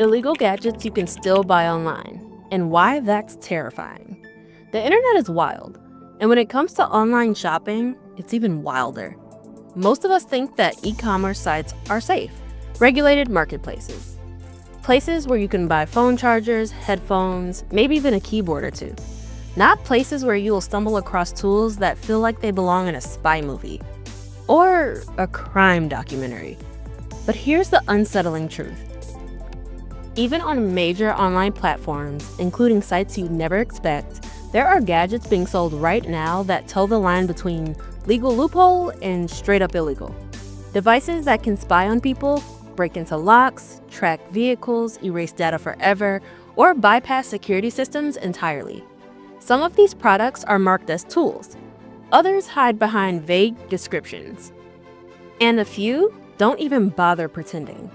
illegal gadgets you can still buy online, and why that's terrifying. The internet is wild, and when it comes to online shopping, it's even wilder. Most of us think that e-commerce sites are safe, regulated marketplaces. Places where you can buy phone chargers, headphones, maybe even a keyboard or two. Not places where you will stumble across tools that feel like they belong in a spy movie or a crime documentary. But here's the unsettling truth. Even on major online platforms, including sites you'd never expect, there are gadgets being sold right now that toe the line between legal loophole and straight up illegal. Devices that can spy on people, break into locks, track vehicles, erase data forever, or bypass security systems entirely. Some of these products are marked as tools. Others hide behind vague descriptions. And a few don't even bother pretending.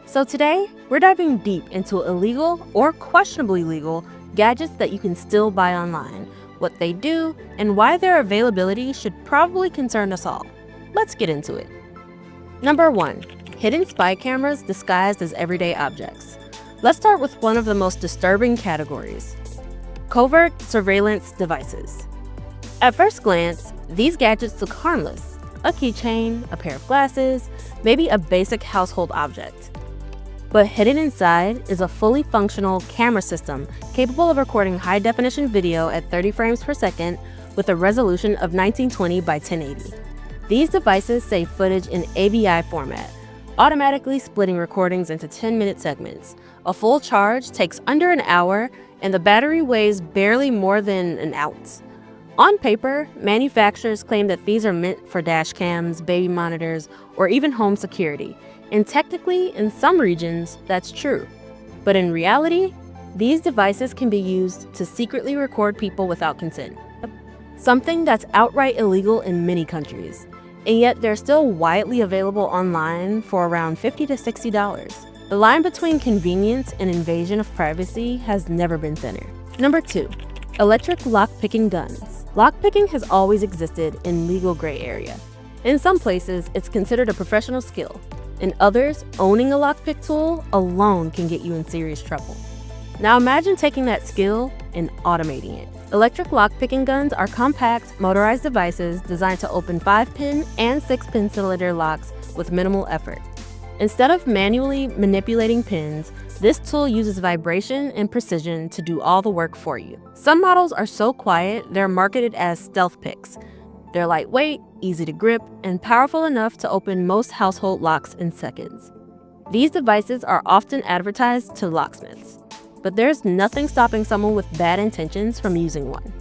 So today, we're diving deep into illegal or questionably legal gadgets that you can still buy online, what they do, and why their availability should probably concern us all. Let's get into it. Number 1. Hidden spy cameras disguised as everyday objects. Let's start with one of the most disturbing categories: covert surveillance devices. At first glance, these gadgets look harmless: a keychain, a pair of glasses, maybe a basic household object. But hidden inside is a fully functional camera system capable of recording high-definition video at 30 frames per second with a resolution of 1920 by 1080. These devices save footage in AVI format, automatically splitting recordings into 10-minute segments. A full charge takes under an hour, and the battery weighs barely more than an ounce. On paper, manufacturers claim that these are meant for dash cams, baby monitors, or even home security. And technically, in some regions, that's true. But in reality, these devices can be used to secretly record people without consent. Something that's outright illegal in many countries. And yet they're still widely available online for around $50 to $60. The line between convenience and invasion of privacy has never been thinner. Number 2. Electric lockpicking guns. Lockpicking has always existed in legal gray area. In some places, it's considered a professional skill. In others, owning a lockpick tool alone can get you in serious trouble. Now imagine taking that skill and automating it. Electric lockpicking guns are compact, motorized devices designed to open 5-pin and 6-pin cylinder locks with minimal effort. Instead of manually manipulating pins, this tool uses vibration and precision to do all the work for you. Some models are so quiet, they're marketed as stealth picks. They're lightweight, easy to grip, and powerful enough to open most household locks in seconds. These devices are often advertised to locksmiths, but there's nothing stopping someone with bad intentions from using one.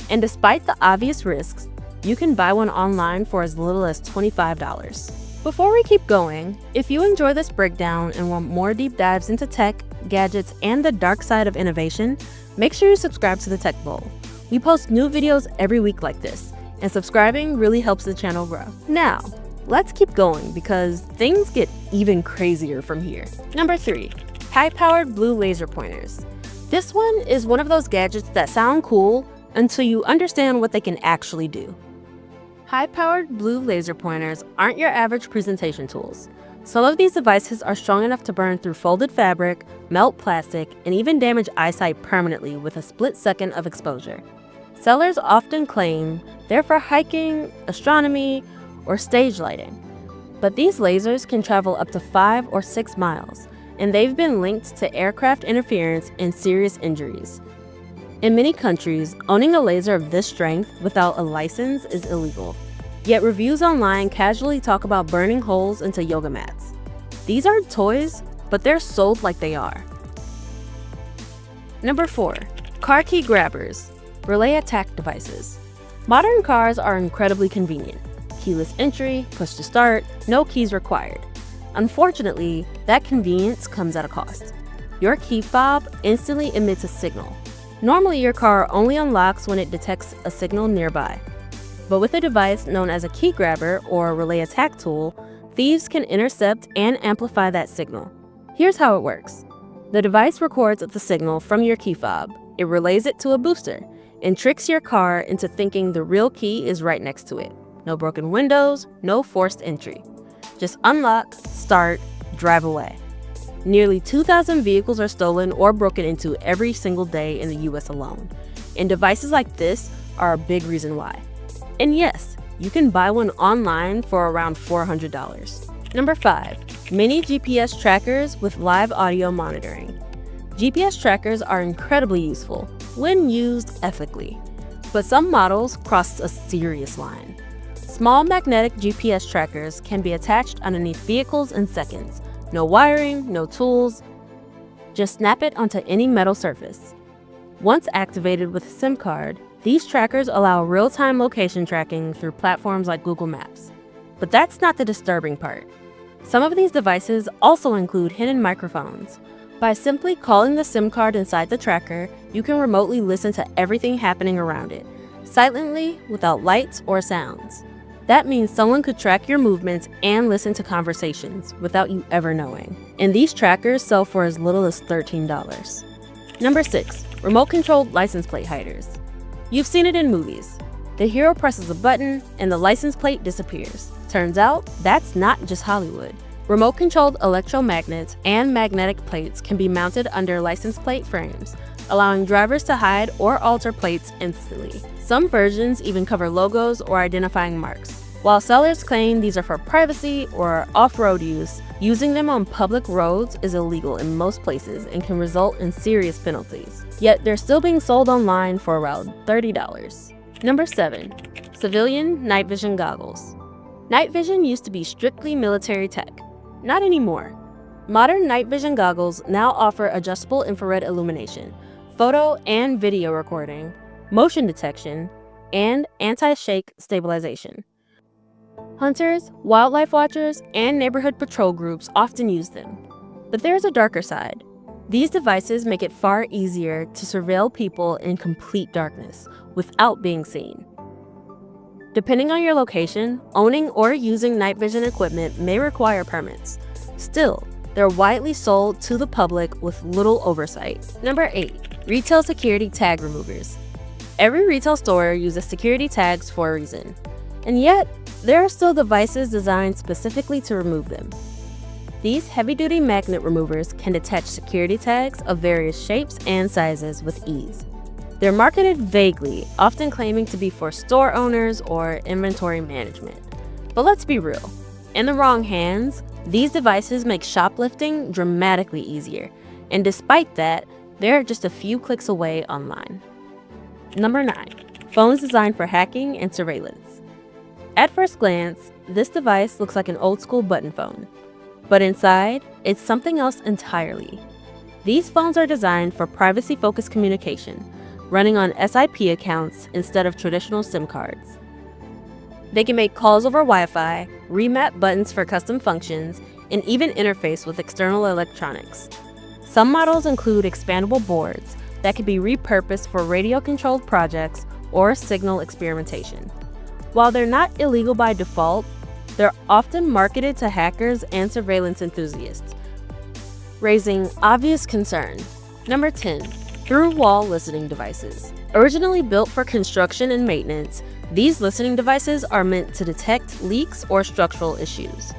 And despite the obvious risks, you can buy one online for as little as $25. Before we keep going, if you enjoy this breakdown and want more deep dives into tech, gadgets, and the dark side of innovation, make sure you subscribe to the Tech Bowl. We post new videos every week like this, and subscribing really helps the channel grow. Now, let's keep going because things get even crazier from here. Number 3. High-powered blue laser pointers. This one is one of those gadgets that sound cool until you understand what they can actually do. High-powered blue laser pointers aren't your average presentation tools. Some of these devices are strong enough to burn through folded fabric, melt plastic, and even damage eyesight permanently with a split second of exposure. Sellers often claim they're for hiking, astronomy, or stage lighting. But these lasers can travel up to 5 or 6 miles, and they've been linked to aircraft interference and serious injuries. In many countries, owning a laser of this strength without a license is illegal. Yet reviews online casually talk about burning holes into yoga mats. These aren't toys, but they're sold like they are. Number 4. Car key grabbers. Relay attack devices. Modern cars are incredibly convenient. Keyless entry, push to start, no keys required. Unfortunately, that convenience comes at a cost. Your key fob instantly emits a signal. Normally, your car only unlocks when it detects a signal nearby. But with a device known as a key grabber or relay attack tool, thieves can intercept and amplify that signal. Here's how it works. The device records the signal from your key fob. It relays it to a booster and tricks your car into thinking the real key is right next to it. No broken windows, no forced entry. Just unlock, start, drive away. Nearly 2,000 vehicles are stolen or broken into every single day in the US alone, and devices like this are a big reason why. And yes, you can buy one online for around $400. Number 5. Mini GPS trackers with live audio monitoring. GPS trackers are incredibly useful when used ethically, but some models cross a serious line. Small magnetic GPS trackers can be attached underneath vehicles in seconds. No wiring, no tools, just snap it onto any metal surface. Once activated with a SIM card, these trackers allow real-time location tracking through platforms like Google Maps. But that's not the disturbing part. Some of these devices also include hidden microphones. By simply calling the SIM card inside the tracker, you can remotely listen to everything happening around it, silently without lights or sounds. That means someone could track your movements and listen to conversations without you ever knowing. And these trackers sell for as little as $13. Number 6. Remote-controlled license plate hiders. You've seen it in movies. The hero presses a button and the license plate disappears. Turns out, that's not just Hollywood. Remote-controlled electromagnets and magnetic plates can be mounted under license plate frames, allowing drivers to hide or alter plates instantly. Some versions even cover logos or identifying marks. While sellers claim these are for privacy or off-road use, using them on public roads is illegal in most places and can result in serious penalties. Yet they're still being sold online for around $30. Number 7. Civilian night vision goggles. Night vision used to be strictly military tech. Not anymore. Modern night vision goggles now offer adjustable infrared illumination, photo and video recording, motion detection, and anti-shake stabilization. Hunters, wildlife watchers, and neighborhood patrol groups often use them. But there's a darker side. These devices make it far easier to surveil people in complete darkness without being seen. Depending on your location, owning or using night vision equipment may require permits. Still, they're widely sold to the public with little oversight. Number 8. Retail security tag removers. Every retail store uses security tags for a reason, and yet there are still devices designed specifically to remove them. These heavy-duty magnet removers can detach security tags of various shapes and sizes with ease. They're marketed vaguely, often claiming to be for store owners or inventory management. But let's be real, in the wrong hands, these devices make shoplifting dramatically easier, and despite that, they're just a few clicks away online. Number 9. Phones designed for hacking and surveillance. At first glance, this device looks like an old-school button phone. But inside, it's something else entirely. These phones are designed for privacy-focused communication, running on SIP accounts instead of traditional SIM cards. They can make calls over Wi-Fi, remap buttons for custom functions, and even interface with external electronics. Some models include expandable boards that can be repurposed for radio-controlled projects or signal experimentation. While they're not illegal by default, they're often marketed to hackers and surveillance enthusiasts, raising obvious concern. Number 10. Through-wall listening devices. Originally built for construction and maintenance, these listening devices are meant to detect leaks or structural issues.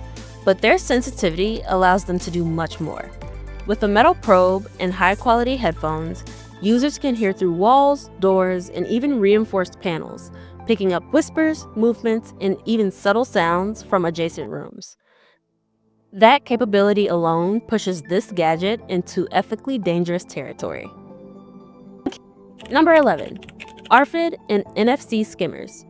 But their sensitivity allows them to do much more. With a metal probe and high-quality headphones, users can hear through walls, doors, and even reinforced panels, picking up whispers, movements, and even subtle sounds from adjacent rooms. That capability alone pushes this gadget into ethically dangerous territory. Number 11. RFID and NFC skimmers.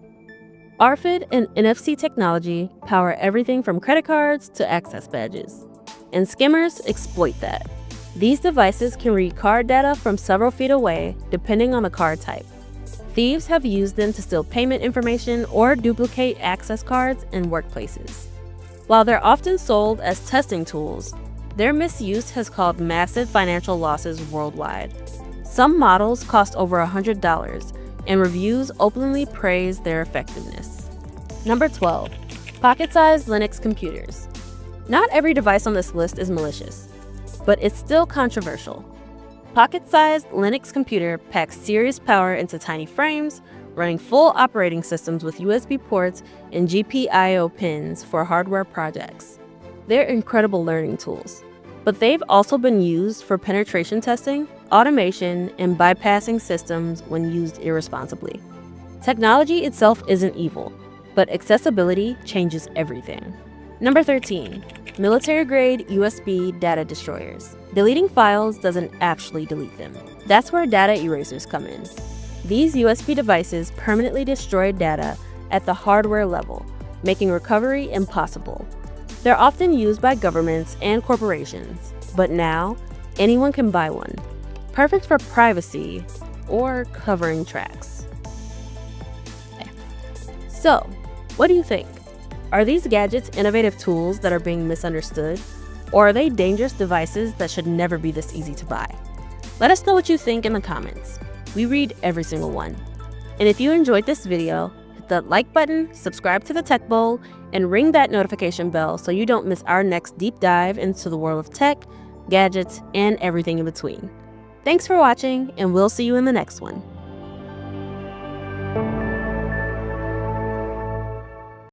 RFID and NFC technology power everything from credit cards to access badges. And skimmers exploit that. These devices can read card data from several feet away, depending on the card type. Thieves have used them to steal payment information or duplicate access cards in workplaces. While they're often sold as testing tools, their misuse has caused massive financial losses worldwide. Some models cost over $100, and reviews openly praise their effectiveness. Number 12. Pocket-sized Linux computers. Not every device on this list is malicious, but it's still controversial. Pocket-sized Linux computer packs serious power into tiny frames, running full operating systems with USB ports and GPIO pins for hardware projects. They're incredible learning tools. but they've also been used for penetration testing, automation, and bypassing systems when used irresponsibly. Technology itself isn't evil, but accessibility changes everything. Number 13. Military-grade USB data destroyers. Deleting files doesn't actually delete them. That's where data erasers come in. These USB devices permanently destroy data at the hardware level, making recovery impossible. They're often used by governments and corporations, but now anyone can buy one. Perfect for privacy or covering tracks. So, what do you think? Are these gadgets innovative tools that are being misunderstood? Or are they dangerous devices that should never be this easy to buy? Let us know what you think in the comments. We read every single one. And if you enjoyed this video, hit the like button, subscribe to the Tech Bowl, and ring that notification bell so you don't miss our next deep dive into the world of tech, gadgets, and everything in between. Thanks for watching, and we'll see you in the next one.